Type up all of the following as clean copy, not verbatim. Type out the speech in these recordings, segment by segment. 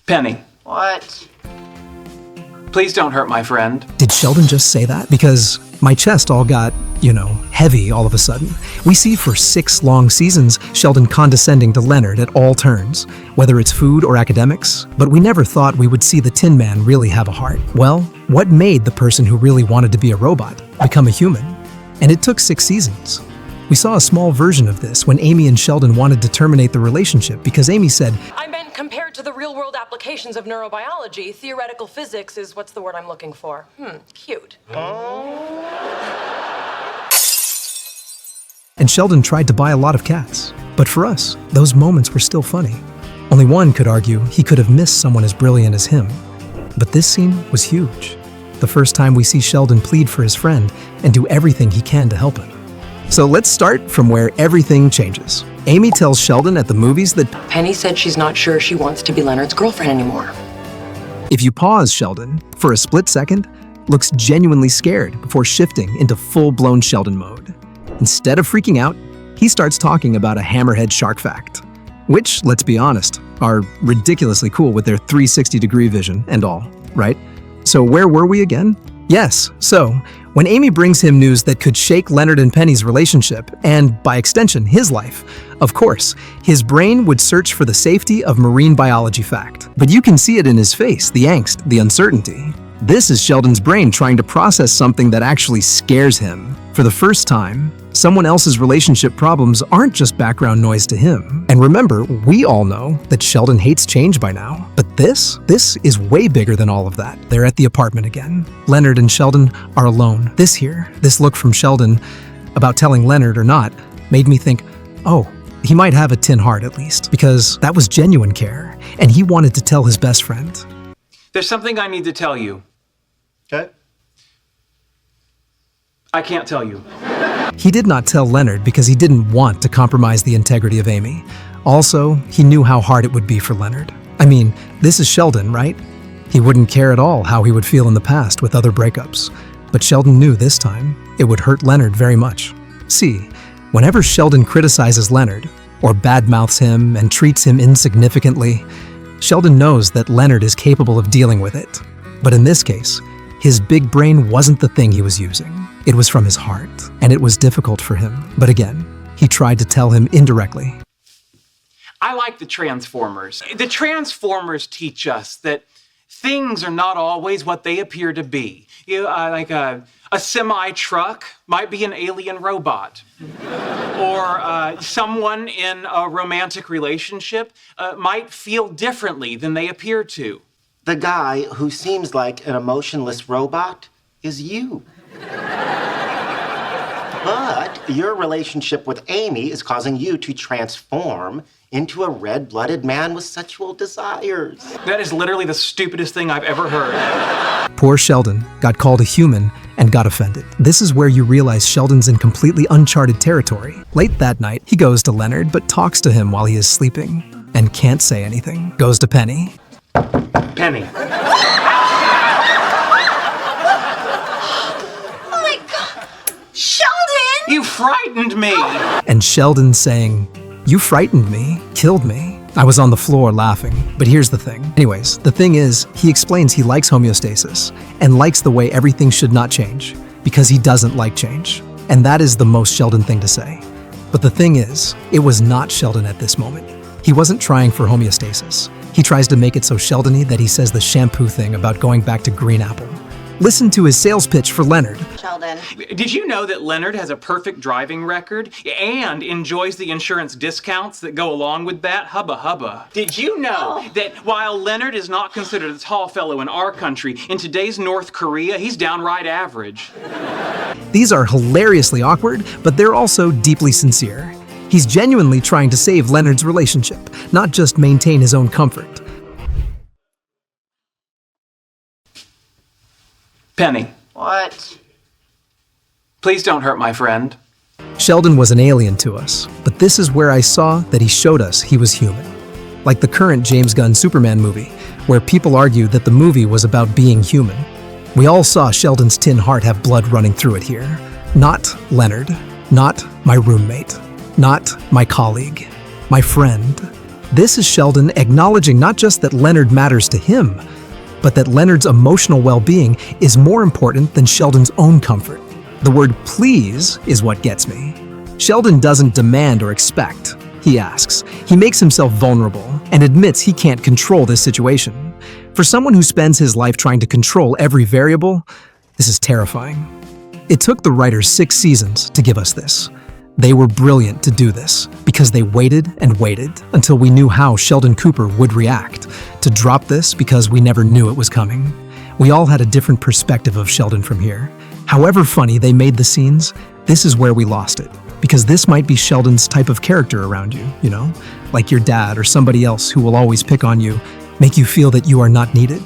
Penny, What? please don't hurt my friend. Did Sheldon just say that? Because my chest all got, heavy all of a sudden. We see for 6 long seasons Sheldon condescending to Leonard at all turns, whether it's food or academics, but we never thought we would see the Tin Man really have a heart. Well, what made the person who really wanted to be a robot become a human? And it took 6 seasons. We saw a small version of this when Amy and Sheldon wanted to terminate the relationship because Amy said, I meant compared to the real-world applications of neurobiology, theoretical physics is what's the word I'm looking for? Cute. and Sheldon tried to buy a lot of cats. But for us, those moments were still funny. Only one could argue he could have missed someone as brilliant as him. But this scene was huge. The first time we see Sheldon plead for his friend and do everything he can to help him. So let's start from where everything changes. Amy tells Sheldon at the movies that Penny said she's not sure she wants to be Leonard's girlfriend anymore. if you pause, Sheldon, for a split second, looks genuinely scared before shifting into full-blown Sheldon mode. Instead of freaking out, he starts talking about a hammerhead shark fact, which, let's be honest, are ridiculously cool with their 360-degree vision and all, right? So where were we again? Yes, so when Amy brings him news that could shake Leonard and Penny's relationship, and by extension, his life, of course, his brain would search for the safety of marine biology fact. But you can see it in his face, the angst, the uncertainty. This is Sheldon's brain trying to process something that actually scares him. For the first time, someone else's relationship problems aren't just background noise to him. And remember, we all know that Sheldon hates change by now. But this is way bigger than all of that. They're at the apartment again. Leonard and Sheldon are alone. This look from Sheldon about telling Leonard or not, made me think, oh, he might have a tin heart at least, because that was genuine care, and he wanted to tell his best friend. There's something I need to tell you. Okay. I can't tell you. He did not tell Leonard because he didn't want to compromise the integrity of Amy. Also, he knew how hard it would be for Leonard. I mean, this is Sheldon, right? He wouldn't care at all how he would feel in the past with other breakups. But Sheldon knew this time it would hurt Leonard very much. See, whenever Sheldon criticizes Leonard, or badmouths him and treats him insignificantly, Sheldon knows that Leonard is capable of dealing with it. But in this case, his big brain wasn't the thing he was using. It was from his heart, and it was difficult for him. But again, he tried to tell him indirectly. I like the Transformers. The Transformers teach us that things are not always what they appear to be. Like a semi-truck might be an alien robot. Or someone in a romantic relationship might feel differently than they appear to. The guy who seems like an emotionless robot is you. But your relationship with Amy is causing you to transform into a red-blooded man with sexual desires. That is literally the stupidest thing I've ever heard. Poor Sheldon got called a human and got offended. This is where you realize Sheldon's in completely uncharted territory. Late that night, he goes to Leonard but talks to him while he is sleeping and can't say anything. Goes to Penny. Penny. Oh my God! Sheldon! You frightened me! And Sheldon saying, "You frightened me, killed me." I was on the floor laughing, but here's the thing. Anyways, the thing is, he explains he likes homeostasis and likes the way everything should not change because he doesn't like change. And that is the most Sheldon thing to say. But the thing is, it was not Sheldon at this moment. He wasn't trying for homeostasis. He tries to make it so Sheldon-y that he says the shampoo thing about going back to green apple. Listen to his sales pitch for Leonard. Sheldon. Did you know that Leonard has a perfect driving record and enjoys the insurance discounts that go along with that? Hubba hubba. Did you know that while Leonard is not considered a tall fellow in our country, in today's North Korea, he's downright average? These are hilariously awkward, but they're also deeply sincere. He's genuinely trying to save Leonard's relationship, not just maintain his own comfort. Penny, What? please don't hurt my friend. Sheldon was an alien to us, but this is where I saw that he showed us he was human. Like the current James Gunn Superman movie, where people argue that the movie was about being human. We all saw Sheldon's tin heart have blood running through it here. Not Leonard, not my roommate, not my colleague, my friend. This is Sheldon acknowledging not just that Leonard matters to him, but that Leonard's emotional well-being is more important than Sheldon's own comfort. The word please is what gets me. Sheldon doesn't demand or expect. He asks. He makes himself vulnerable and admits he can't control this situation. For someone who spends his life trying to control every variable, this is terrifying. It took the writers 6 seasons to give us this. They were brilliant to do this because they waited and waited until we knew how Sheldon Cooper would react, to drop this because we never knew it was coming. We all had a different perspective of Sheldon from here. However funny they made the scenes, this is where we lost it. Because this might be Sheldon's type of character around you, you know? Like your dad or somebody else who will always pick on you, make you feel that you are not needed.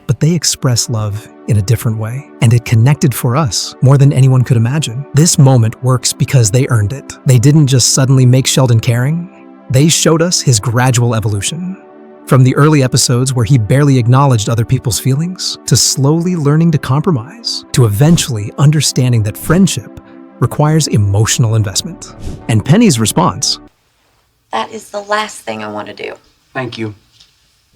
But they express love in a different way, and it connected for us more than anyone could imagine. This moment works because they earned it. They didn't just suddenly make Sheldon caring, they showed us his gradual evolution. From the early episodes where he barely acknowledged other people's feelings, to slowly learning to compromise, to eventually understanding that friendship requires emotional investment. And Penny's response, That is the last thing I want to do. Thank you.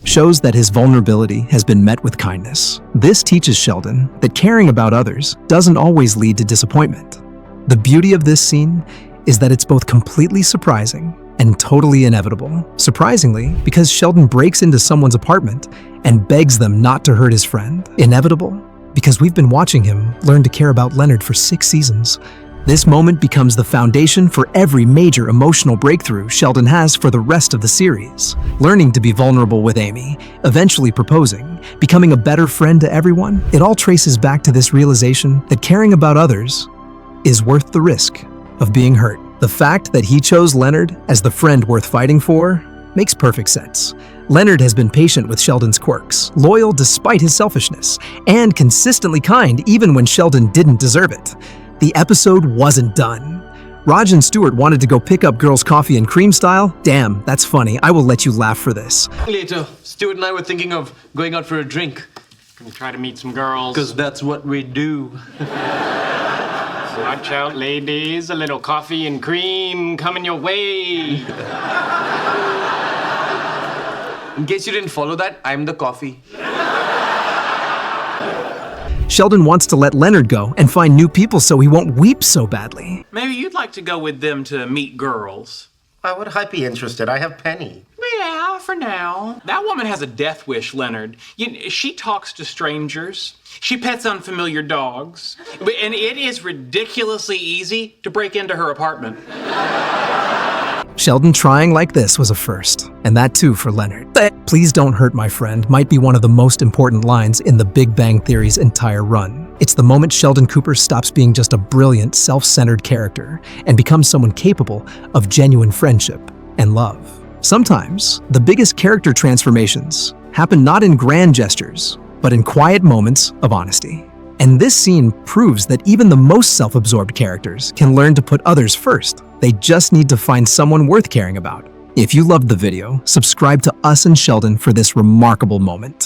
shows that his vulnerability has been met with kindness. This teaches Sheldon that caring about others doesn't always lead to disappointment. The beauty of this scene is that it's both completely surprising and totally inevitable. Surprisingly, because Sheldon breaks into someone's apartment and begs them not to hurt his friend. Inevitable, because we've been watching him learn to care about Leonard for 6 seasons. This moment becomes the foundation for every major emotional breakthrough Sheldon has for the rest of the series. Learning to be vulnerable with Amy, eventually proposing, becoming a better friend to everyone, it all traces back to this realization that caring about others is worth the risk of being hurt. The fact that he chose Leonard as the friend worth fighting for makes perfect sense. Leonard has been patient with Sheldon's quirks, loyal despite his selfishness, and consistently kind even when Sheldon didn't deserve it. The episode wasn't done. Raj and Stuart wanted to go pick up girls' coffee and cream style. Damn, that's funny. I will let you laugh for this. Later, Stuart and I were thinking of going out for a drink. Gonna try to meet some girls. Because that's what we do. Watch out, ladies. A little coffee and cream coming your way. In case you didn't follow that, I'm the coffee. Sheldon wants to let Leonard go and find new people so he won't weep so badly. Maybe you'd like to go with them to meet girls. Why would I be interested? I have Penny. Yeah, for now. That woman has a death wish, Leonard. She talks to strangers. She pets unfamiliar dogs. And it is ridiculously easy to break into her apartment. Sheldon trying like this was a first, and that too for Leonard. "Please don't hurt my friend" might be one of the most important lines in The Big Bang Theory's entire run. It's the moment Sheldon Cooper stops being just a brilliant, self-centered character and becomes someone capable of genuine friendship and love. Sometimes, the biggest character transformations happen not in grand gestures, but in quiet moments of honesty. And this scene proves that even the most self-absorbed characters can learn to put others first. They just need to find someone worth caring about. If you loved the video, subscribe to us and Sheldon for this remarkable moment.